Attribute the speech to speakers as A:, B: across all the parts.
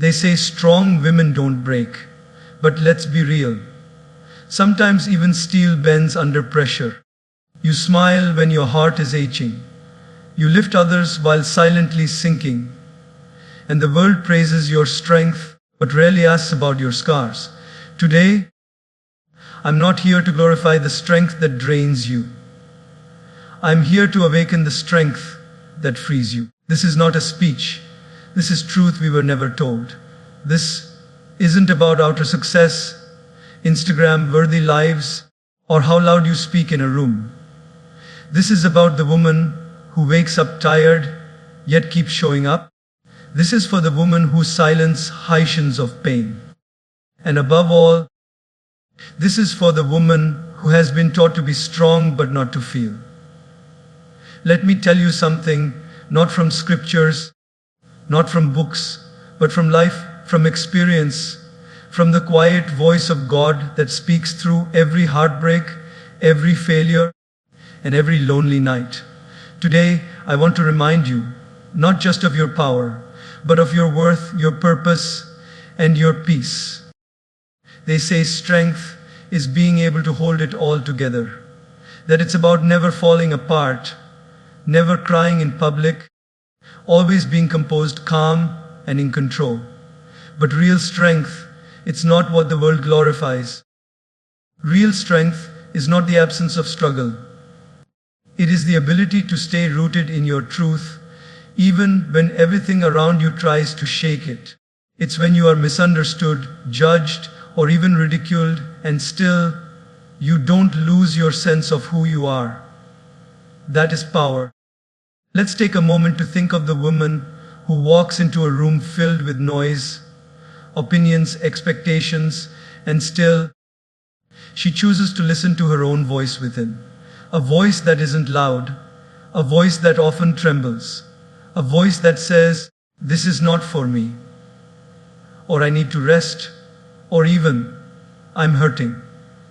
A: They say strong women don't break. But let's be real. Sometimes even steel bends under pressure. You smile when your heart is aching. You lift others while silently sinking. And the world praises your strength, but rarely asks about your scars. Today, I'm not here to glorify the strength that drains you. I'm here to awaken the strength that frees you. This is not a speech. This is truth we were never told. This isn't about outer success, Instagram-worthy lives, or how loud you speak in a room. This is about the woman who wakes up tired, yet keeps showing up. This is for the woman whose silence heightens of pain. And above all, this is for the woman who has been taught to be strong but not to feel. Let me tell you something, not from scriptures, not from books, but from life, from experience, from the quiet voice of God that speaks through every heartbreak, every failure, and every lonely night. Today, I want to remind you, not just of your power, but of your worth, your purpose, and your peace. They say strength is being able to hold it all together, that it's about never falling apart, never crying in public, always being composed, calm, and in control. But real strength, it's not what the world glorifies. Real strength is not the absence of struggle. It is the ability to stay rooted in your truth, even when everything around you tries to shake it. It's when you are misunderstood, judged, or even ridiculed, and still, you don't lose your sense of who you are. That is power. Let's take a moment to think of the woman who walks into a room filled with noise, opinions, expectations, and still, she chooses to listen to her own voice within. A voice that isn't loud, a voice that often trembles, a voice that says, "This is not for me," or "I need to rest," or even, "I'm hurting."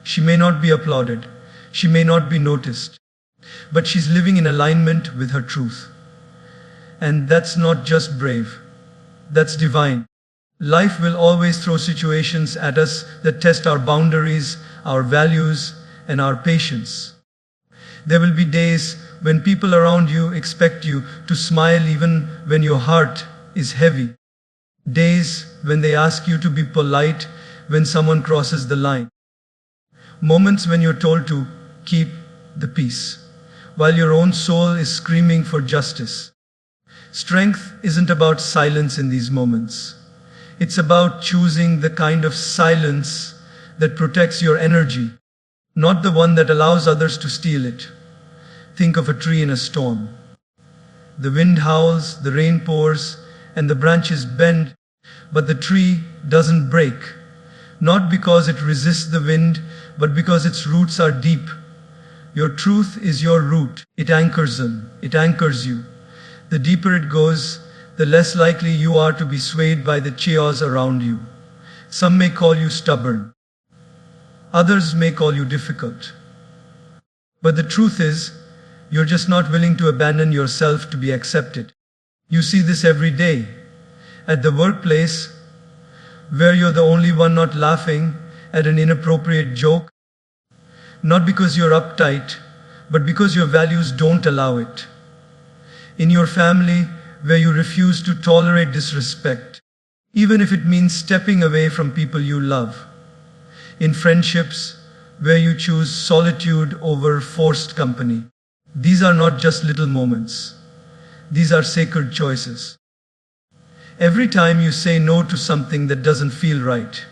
A: She may not be applauded, she may not be noticed, but she's living in alignment with her truth. And that's not just brave, that's divine. Life will always throw situations at us that test our boundaries, our values, and our patience. There will be days when people around you expect you to smile even when your heart is heavy. Days when they ask you to be polite when someone crosses the line. Moments when you're told to keep the peace, while your own soul is screaming for justice. Strength isn't about silence in these moments. It's about choosing the kind of silence that protects your energy, not the one that allows others to steal it. Think of a tree in a storm. The wind howls, the rain pours, and the branches bend, but the tree doesn't break. Not because it resists the wind, but because its roots are deep. Your truth is your root. It anchors them. It anchors you. The deeper it goes, the less likely you are to be swayed by the chaos around you. Some may call you stubborn. Others may call you difficult. But the truth is, you're just not willing to abandon yourself to be accepted. You see this every day. At the workplace, where you're the only one not laughing at an inappropriate joke, not because you're uptight, but because your values don't allow it. In your family, where you refuse to tolerate disrespect, even if it means stepping away from people you love. In friendships, where you choose solitude over forced company. These are not just little moments. These are sacred choices. Every time you say no to something that doesn't feel right,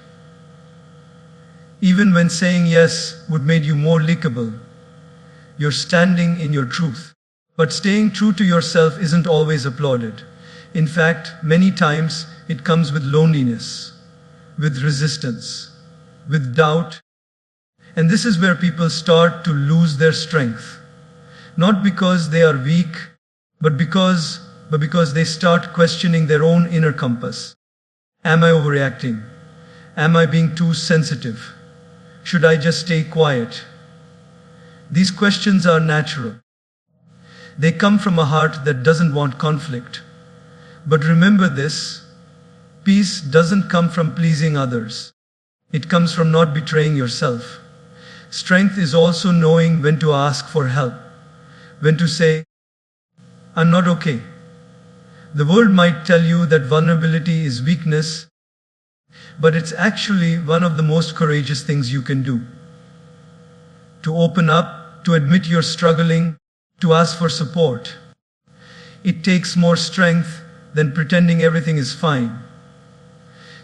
A: even when saying yes would make you more likable, you're standing in your truth. But staying true to yourself isn't always applauded. In fact, many times it comes with loneliness, with resistance, with doubt. And this is where people start to lose their strength. Not because they are weak, but because they start questioning their own inner compass. Am I overreacting? Am I being too sensitive? Should I just stay quiet? These questions are natural. They come from a heart that doesn't want conflict. But remember this, Peace doesn't come from pleasing others. It comes from not betraying yourself. Strength is also knowing when to ask for help, when to say, I'm not okay. The world might tell you that vulnerability is weakness, but it's actually one of the most courageous things you can do. To open up, to admit you're struggling, to ask for support. It takes more strength than pretending everything is fine.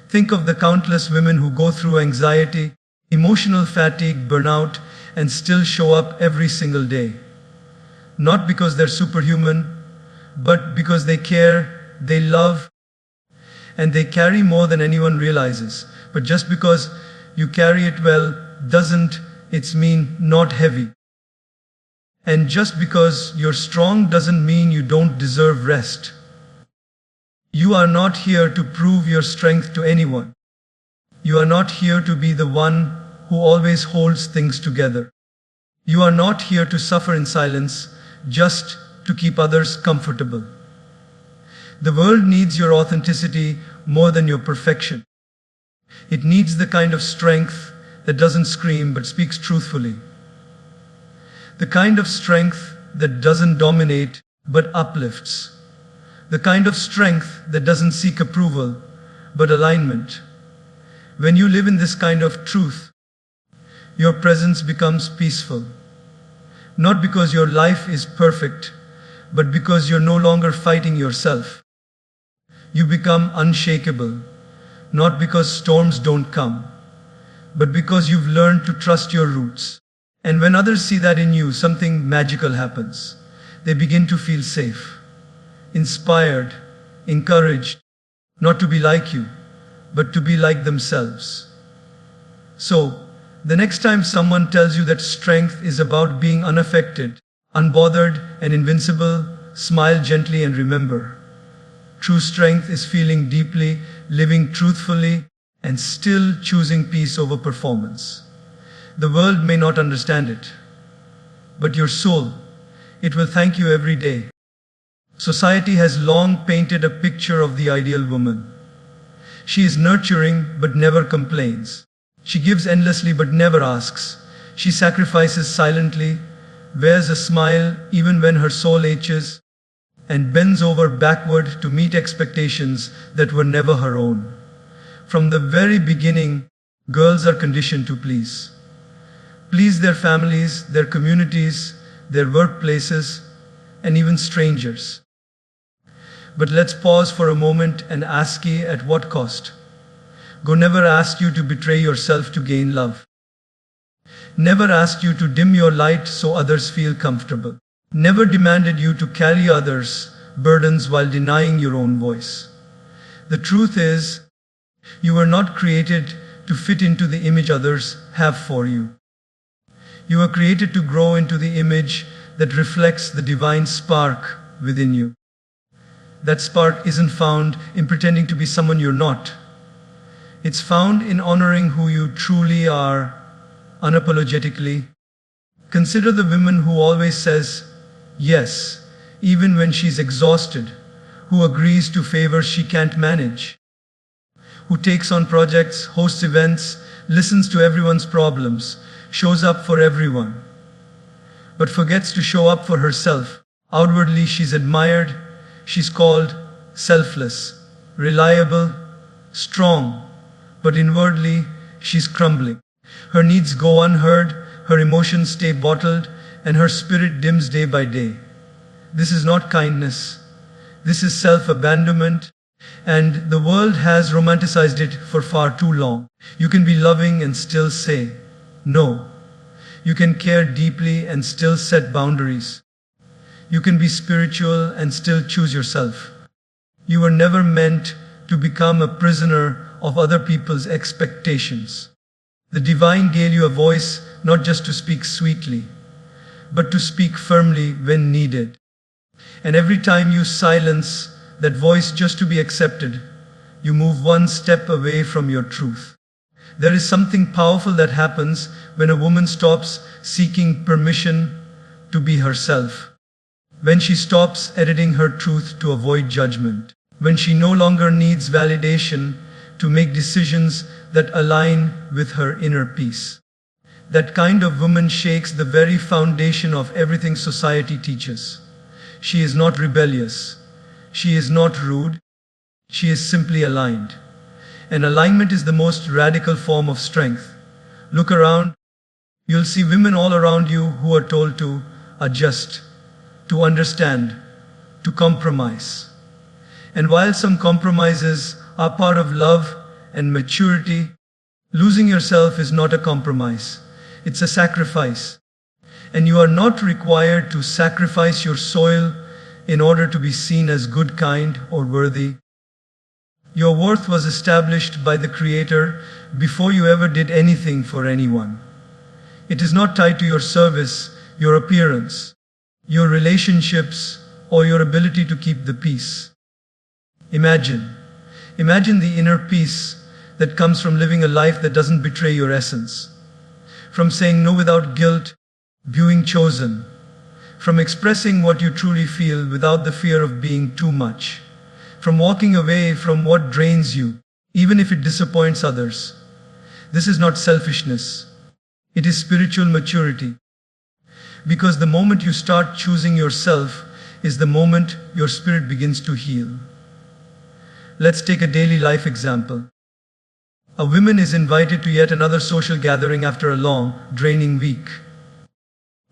A: Think of the countless women who go through anxiety, emotional fatigue, burnout, and still show up every single day. Not because they're superhuman, but because they care, they love, and they carry more than anyone realizes. But just because you carry it well doesn't it mean not heavy. And just because you're strong doesn't mean you don't deserve rest. You are not here to prove your strength to anyone. You are not here to be the one who always holds things together. You are not here to suffer in silence, just to keep others comfortable. The world needs your authenticity more than your perfection. It needs the kind of strength that doesn't scream but speaks truthfully. The kind of strength that doesn't dominate but uplifts. The kind of strength that doesn't seek approval but alignment. When you live in this kind of truth, your presence becomes peaceful. Not because your life is perfect, but because you're no longer fighting yourself. You become unshakable, not because storms don't come, but because you've learned to trust your roots. And when others see that in you, something magical happens. They begin to feel safe, inspired, encouraged, not to be like you, but to be like themselves. So, the next time someone tells you that strength is about being unaffected, unbothered, and invincible, smile gently and remember. True strength is feeling deeply, living truthfully, and still choosing peace over performance. The world may not understand it, but your soul, it will thank you every day. Society has long painted a picture of the ideal woman. She is nurturing but never complains. She gives endlessly but never asks. She sacrifices silently, wears a smile even when her soul aches, and bends over backward to meet expectations that were never her own. From the very beginning, girls are conditioned to please. Please their families, their communities, their workplaces, and even strangers. But let's pause for a moment and ask ye at what cost? God never asked you to betray yourself to gain love. Never asked you to dim your light so others feel comfortable. Never demanded you to carry others' burdens while denying your own voice. The truth is, you were not created to fit into the image others have for you. You were created to grow into the image that reflects the divine spark within you. That spark isn't found in pretending to be someone you're not. It's found in honoring who you truly are, unapologetically. Consider the woman who always says yes, even when she's exhausted, who agrees to favors she can't manage, who takes on projects, hosts events, listens to everyone's problems, shows up for everyone, but forgets to show up for herself. Outwardly, she's admired, she's called selfless, reliable, strong, but inwardly, she's crumbling. Her needs go unheard, her emotions stay bottled, and her spirit dims day by day. This is not kindness. This is self-abandonment, and the world has romanticized it for far too long. You can be loving and still say no. You can care deeply and still set boundaries. You can be spiritual and still choose yourself. You were never meant to become a prisoner of other people's expectations. The divine gave you a voice not just to speak sweetly, but to speak firmly when needed. And every time you silence that voice just to be accepted, you move one step away from your truth. There is something powerful that happens when a woman stops seeking permission to be herself. When she stops editing her truth to avoid judgment. when she no longer needs validation to make decisions that align with her inner peace. That kind of woman shakes the very foundation of everything society teaches. She is not rebellious. She is not rude. She is simply aligned. And alignment is the most radical form of strength. Look around. You'll see women all around you who are told to adjust, to understand, to compromise. And while some compromises are part of love and maturity, losing yourself is not a compromise. It's a sacrifice. And you are not required to sacrifice your soul in order to be seen as good, kind, or worthy. Your worth was established by the Creator before you ever did anything for anyone. It is not tied to your service, your appearance, your relationships, or your ability to keep the peace. Imagine the inner peace that comes from living a life that doesn't betray your essence, from saying no without guilt, being chosen, from expressing what you truly feel without the fear of being too much, from walking away from what drains you, even if it disappoints others. This is not selfishness. It is spiritual maturity. Because the moment you start choosing yourself is the moment your spirit begins to heal. Let's take a daily life example. A woman is invited to yet another social gathering after a long, draining week.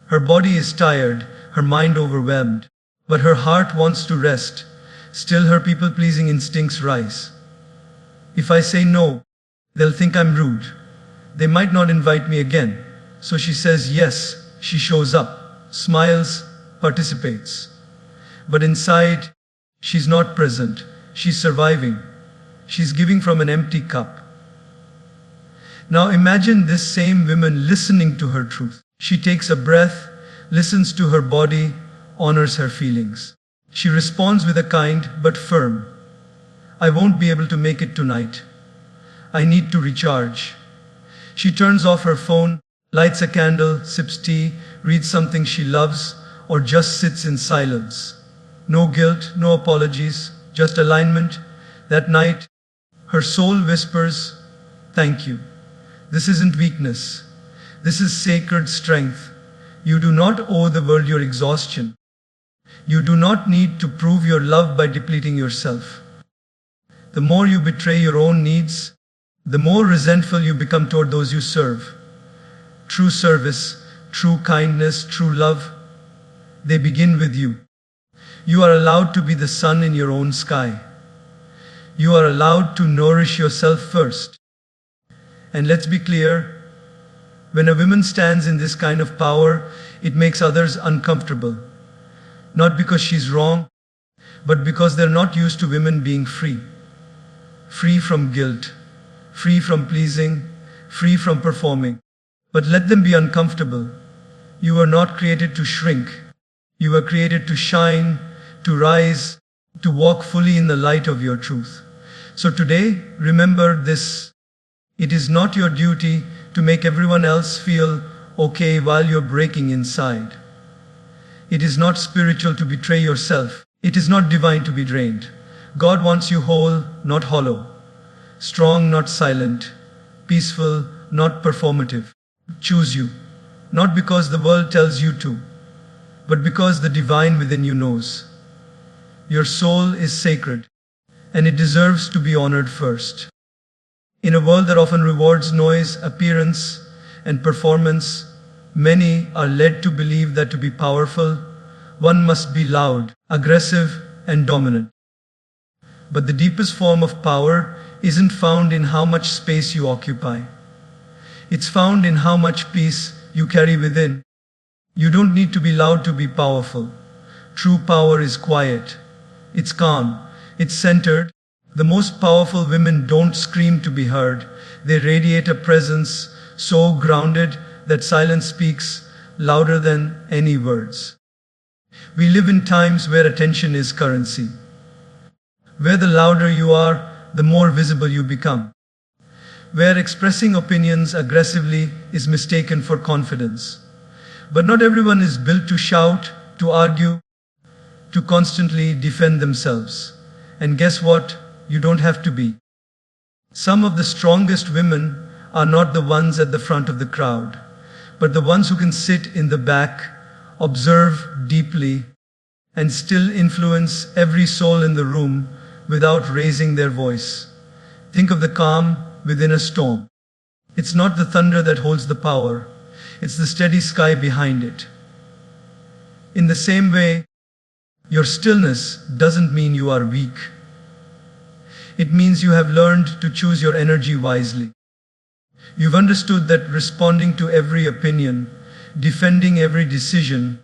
A: Her body is tired, her mind overwhelmed, but her heart wants to rest. Still her people-pleasing instincts rise. If I say no, they'll think I'm rude. They might not invite me again. So she says yes. She shows up, smiles, participates. But inside, she's not present. She's surviving. She's giving from an empty cup. Now imagine this same woman listening to her truth. She takes a breath, listens to her body, honors her feelings. She responds with a kind but firm, "I won't be able to make it tonight. I need to recharge." She turns off her phone, lights a candle, sips tea, reads something she loves, or just sits in silence. No guilt, no apologies, just alignment. That night, her soul whispers, "Thank you. This isn't weakness. This is sacred strength. You do not owe the world your exhaustion. You do not need to prove your love by depleting yourself." The more you betray your own needs, the more resentful you become toward those you serve. True service, true kindness, true love, they begin with you. You are allowed to be the sun in your own sky. You are allowed to nourish yourself first. And let's be clear, when a woman stands in this kind of power, it makes others uncomfortable. Not because she's wrong, but because they're not used to women being free. Free from guilt, free from pleasing, free from performing. But let them be uncomfortable. You were not created to shrink. You were created to shine, to rise, to walk fully in the light of your truth. So today, remember this. It is not your duty to make everyone else feel okay while you're breaking inside. It is not spiritual to betray yourself. It is not divine to be drained. God wants you whole, not hollow. Strong, not silent. Peaceful, not performative. Choose you, not because the world tells you to, but because the divine within you knows. Your soul is sacred, and it deserves to be honored first. In a world that often rewards noise, appearance, and performance, many are led to believe that to be powerful, one must be loud, aggressive, and dominant. But the deepest form of power isn't found in how much space you occupy. It's found in how much peace you carry within. You don't need to be loud to be powerful. True power is quiet. It's calm. It's centered. The most powerful women don't scream to be heard. They radiate a presence so grounded that silence speaks louder than any words. We live in times where attention is currency. Where the louder you are, the more visible you become. Where expressing opinions aggressively is mistaken for confidence. But not everyone is built to shout, to argue, to constantly defend themselves. And guess what? You don't have to be. Some of the strongest women are not the ones at the front of the crowd, but the ones who can sit in the back, observe deeply, and still influence every soul in the room without raising their voice. Think of the calm within a storm. It's not the thunder that holds the power, it's the steady sky behind it. In the same way, your stillness doesn't mean you are weak. It means you have learned to choose your energy wisely. You've understood that responding to every opinion, defending every decision,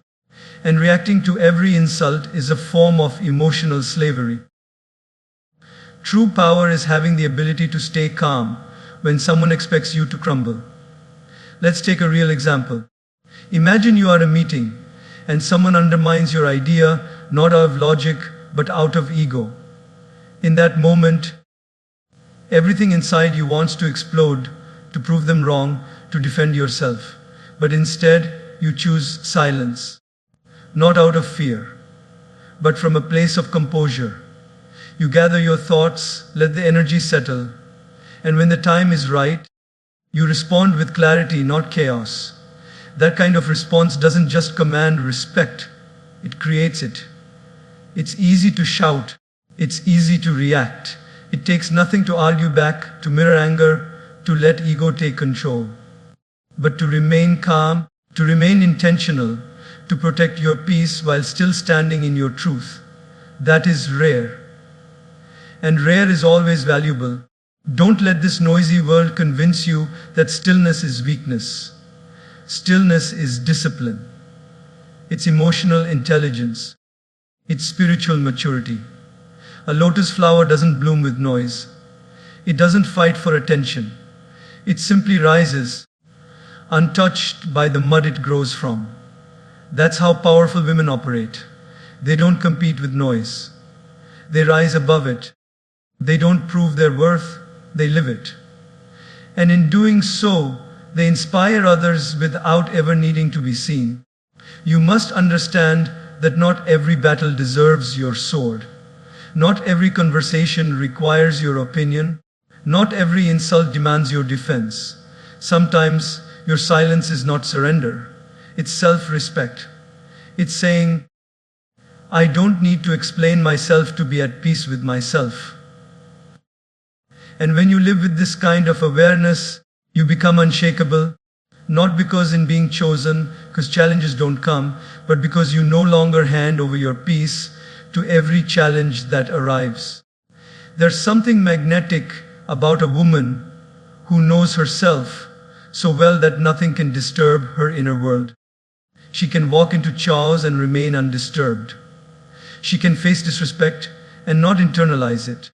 A: and reacting to every insult is a form of emotional slavery. True power is having the ability to stay calm when someone expects you to crumble. Let's take a real example. Imagine you are at a meeting and someone undermines your idea not out of logic but out of ego. In that moment, everything inside you wants to explode, to prove them wrong, to defend yourself. But instead, you choose silence. Not out of fear, but from a place of composure. You gather your thoughts, let the energy settle, and when the time is right, you respond with clarity, not chaos. That kind of response doesn't just command respect, it creates it. It's easy to shout, it's easy to react. It takes nothing to argue back, to mirror anger, to let ego take control. But to remain calm, to remain intentional, to protect your peace while still standing in your truth, that is rare. And rare is always valuable. Don't let this noisy world convince you that stillness is weakness. Stillness is discipline. It's emotional intelligence. It's spiritual maturity. A lotus flower doesn't bloom with noise. It doesn't fight for attention. It simply rises, untouched by the mud it grows from. That's how powerful women operate. They don't compete with noise. They rise above it. They don't prove their worth, they live it. And in doing so, they inspire others without ever needing to be seen. You must understand that not every battle deserves your sword. Not every conversation requires your opinion. Not every insult demands your defense. Sometimes your silence is not surrender. It's self-respect. It's saying, I don't need to explain myself to be at peace with myself. And when you live with this kind of awareness, you become unshakable, not because in being chosen, because challenges don't come, but because you no longer hand over your peace to every challenge that arrives. There's something magnetic about a woman who knows herself so well that nothing can disturb her inner world. She can walk into chaos and remain undisturbed. She can face disrespect and not internalize it.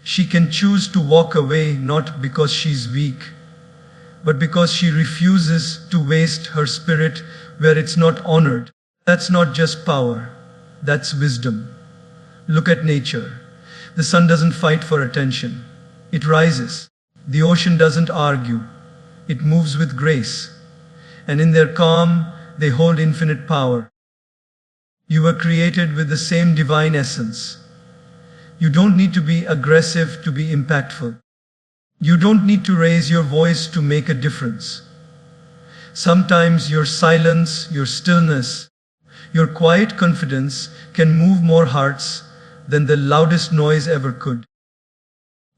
A: She can choose to walk away not because she's weak, but because she refuses to waste her spirit where it's not honored. That's not just power, that's wisdom. Look at nature. The sun doesn't fight for attention. It rises. The ocean doesn't argue. It moves with grace. And in their calm, they hold infinite power. You were created with the same divine essence. You don't need to be aggressive to be impactful. You don't need to raise your voice to make a difference. Sometimes your silence, your stillness, your quiet confidence can move more hearts than the loudest noise ever could.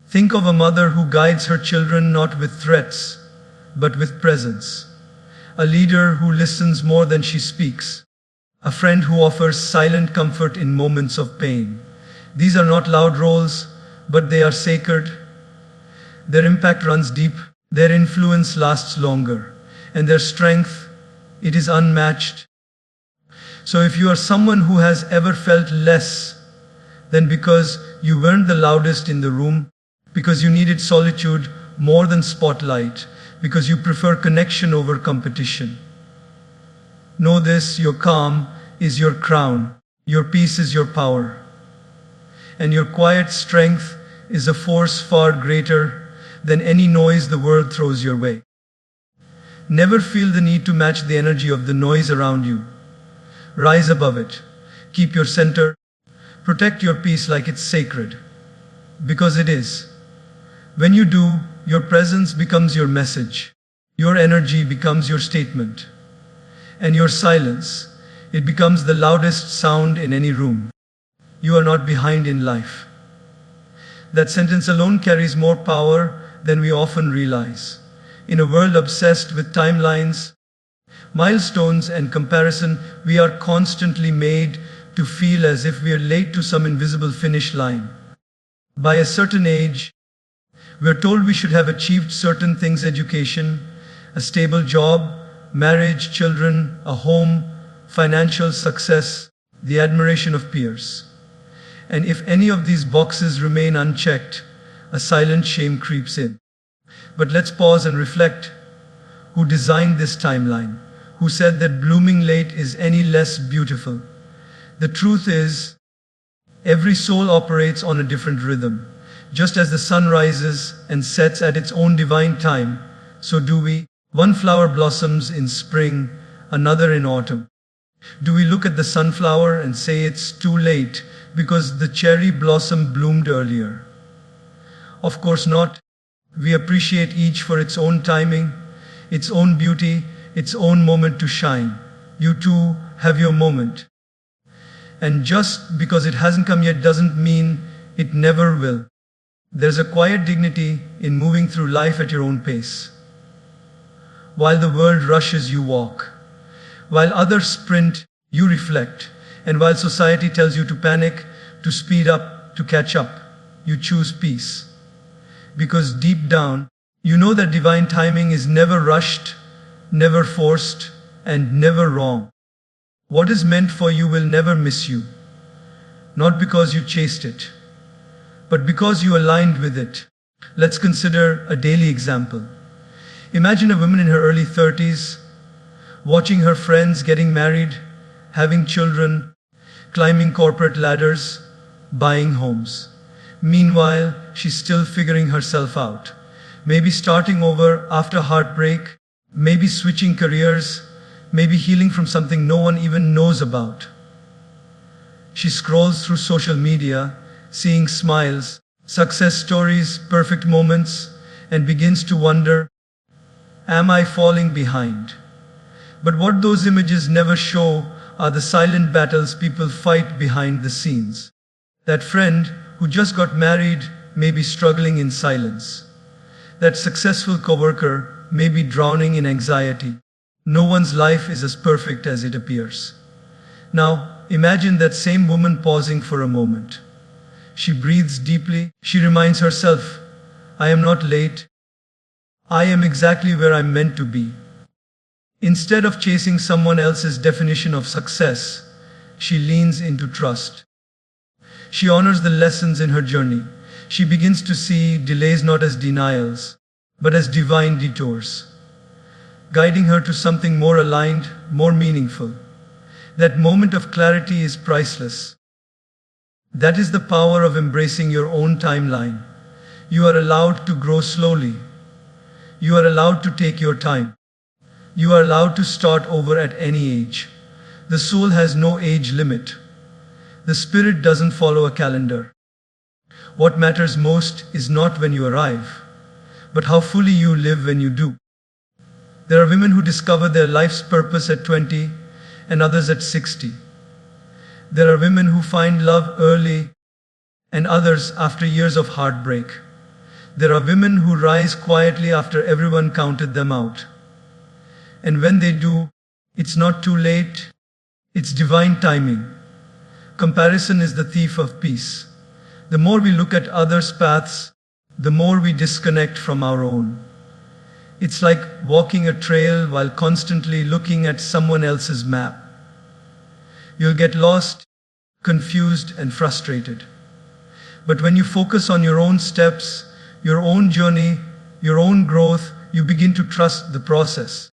A: Think of a mother who guides her children not with threats, but with presence. A leader who listens more than she speaks. A friend who offers silent comfort in moments of pain. These are not loud roles, but they are sacred. Their impact runs deep, their influence lasts longer, and their strength, it is unmatched. So if you are someone who has ever felt less than because you weren't the loudest in the room, because you needed solitude more than spotlight, because you prefer connection over competition, know this, your calm is your crown, your peace is your power. And your quiet strength is a force far greater than any noise the world throws your way. Never feel the need to match the energy of the noise around you. Rise above it. Keep your center. Protect your peace like it's sacred. Because it is. When you do, your presence becomes your message. Your energy becomes your statement. And your silence, it becomes the loudest sound in any room. You are not behind in life. That sentence alone carries more power than we often realize. In a world obsessed with timelines, milestones, and comparison, we are constantly made to feel as if we are late to some invisible finish line. By a certain age, we are told we should have achieved certain things: education, a stable job, marriage, children, a home, financial success, the admiration of peers. And if any of these boxes remain unchecked, a silent shame creeps in. But let's pause and reflect. Who designed this timeline? Who said that blooming late is any less beautiful? The truth is, every soul operates on a different rhythm. Just as the sun rises and sets at its own divine time, so do we. One flower blossoms in spring, another in autumn. Do we look at the sunflower and say it's too late because the cherry blossom bloomed earlier? Of course not. We appreciate each for its own timing, its own beauty, its own moment to shine. You too have your moment. And just because it hasn't come yet doesn't mean it never will. There's a quiet dignity in moving through life at your own pace. While the world rushes, you walk. While others sprint, you reflect. And while society tells you to panic, to speed up, to catch up, you choose peace. Because deep down, you know that divine timing is never rushed, never forced, and never wrong. What is meant for you will never miss you. Not because you chased it, but because you aligned with it. Let's consider a daily example. Imagine a woman in her early 30s, watching her friends getting married, having children, climbing corporate ladders, buying homes. Meanwhile, she's still figuring herself out. Maybe starting over after heartbreak, maybe switching careers, maybe healing from something no one even knows about. She scrolls through social media, seeing smiles, success stories, perfect moments, and begins to wonder, am I falling behind? But what those images never show are the silent battles people fight behind the scenes. That friend who just got married may be struggling in silence. That successful coworker may be drowning in anxiety. No one's life is as perfect as it appears. Now, imagine that same woman pausing for a moment. She breathes deeply. She reminds herself, I am not late. I am exactly where I'm meant to be. Instead of chasing someone else's definition of success, she leans into trust. She honors the lessons in her journey. She begins to see delays not as denials, but as divine detours, guiding her to something more aligned, more meaningful. That moment of clarity is priceless. That is the power of embracing your own timeline. You are allowed to grow slowly. You are allowed to take your time. You are allowed to start over at any age. The soul has no age limit. The spirit doesn't follow a calendar. What matters most is not when you arrive, but how fully you live when you do. There are women who discover their life's purpose at 20 and others at 60. There are women who find love early and others after years of heartbreak. There are women who rise quietly after everyone counted them out. And when they do, it's not too late, it's divine timing. Comparison is the thief of peace. The more we look at others' paths, the more we disconnect from our own. It's like walking a trail while constantly looking at someone else's map. You'll get lost, confused, and frustrated. But when you focus on your own steps, your own journey, your own growth, you begin to trust the process.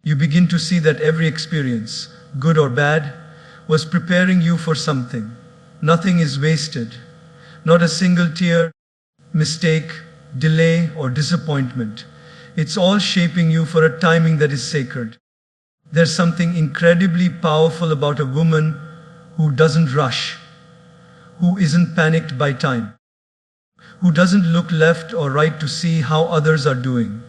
A: You begin to see that every experience, good or bad, was preparing you for something. Nothing is wasted. Not a single tear, mistake, delay, or disappointment. It's all shaping you for a timing that is sacred. There's something incredibly powerful about a woman who doesn't rush, who isn't panicked by time, who doesn't look left or right to see how others are doing,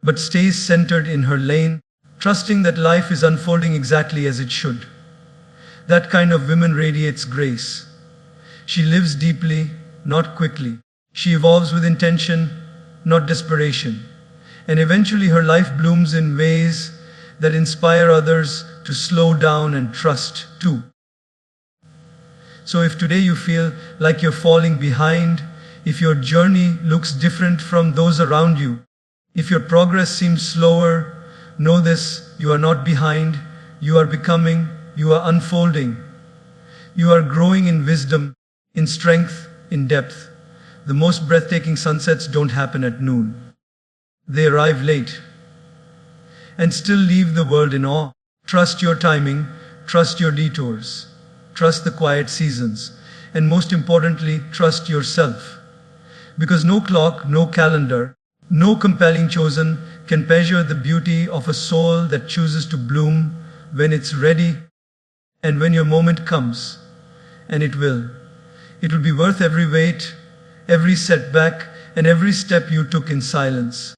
A: but stays centered in her lane, trusting that life is unfolding exactly as it should. That kind of woman radiates grace. She lives deeply, not quickly. She evolves with intention, not desperation. And eventually her life blooms in ways that inspire others to slow down and trust too. So if today you feel like you're falling behind, if your journey looks different from those around you, if your progress seems slower, know this: you are not behind, you are becoming, you are unfolding. You are growing in wisdom, in strength, in depth. The most breathtaking sunsets don't happen at noon. They arrive late and still leave the world in awe. Trust your timing, trust your detours, trust the quiet seasons, and most importantly, trust yourself. Because no clock, no calendar, no compelling chosen can measure the beauty of a soul that chooses to bloom when it's ready and when your moment comes. And it will. It will be worth every wait, every setback, and every step you took in silence.